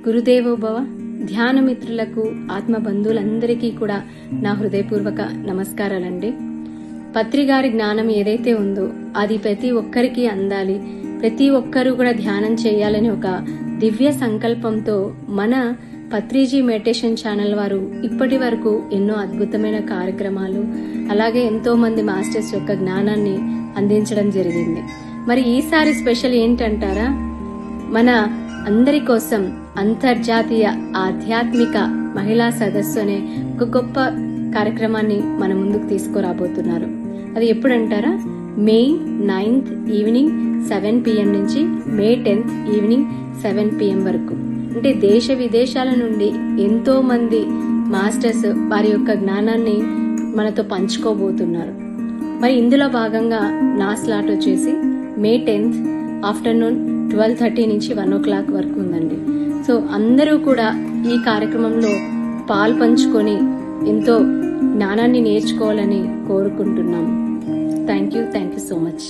గురుదేవోభవ ధ్యాన మిత్రులకు ఆత్మ బంధువులందరికీ కూడా నా హృదయపూర్వక నమస్కారాలండి. పత్రి గారి జ్ఞానం ఏదైతే ఉందో అది ప్రతి ఒక్కరికి అందాలి, ప్రతి ఒక్కరూ కూడా ధ్యానం చేయాలని ఒక దివ్య సంకల్పంతో మన పత్రిజీ మెడిటేషన్ ఛానల్ వారు ఇప్పటి వరకు ఎన్నో అద్భుతమైన కార్యక్రమాలు అలాగే ఎంతో మంది మాస్టర్స్ యొక్క జ్ఞానాన్ని అందించడం జరిగింది. మరి ఈసారి స్పెషల్ ఏంటంటారా, మన అందరి కోసం అంతర్జాతీయ ఆధ్యాత్మిక మహిళా సదస్సు అనే ఒక గొప్ప కార్యక్రమాన్ని మన ముందుకు తీసుకురాబోతున్నారు. అది ఎప్పుడంటారా, మే 9th ఈవినింగ్ 7 PM నుంచి మే 10th ఈవినింగ్ 7 PM వరకు. అంటే దేశ విదేశాల నుండి ఎంతో మంది మాస్టర్స్ వారి యొక్క జ్ఞానాన్ని మనతో పంచుకోబోతున్నారు. మరి ఇందులో భాగంగా నా స్లాట్ వచ్చేసి మే 10th ఆఫ్టర్నూన్ 12:30 నుంచి 1 o'clock వరకు ఉందండి. సో అందరూ కూడా ఈ కార్యక్రమంలో పాల్పంచుకొని ఎంతో జ్ఞానాన్ని నేర్చుకోవాలని కోరుకుంటున్నాం. Thank you so much.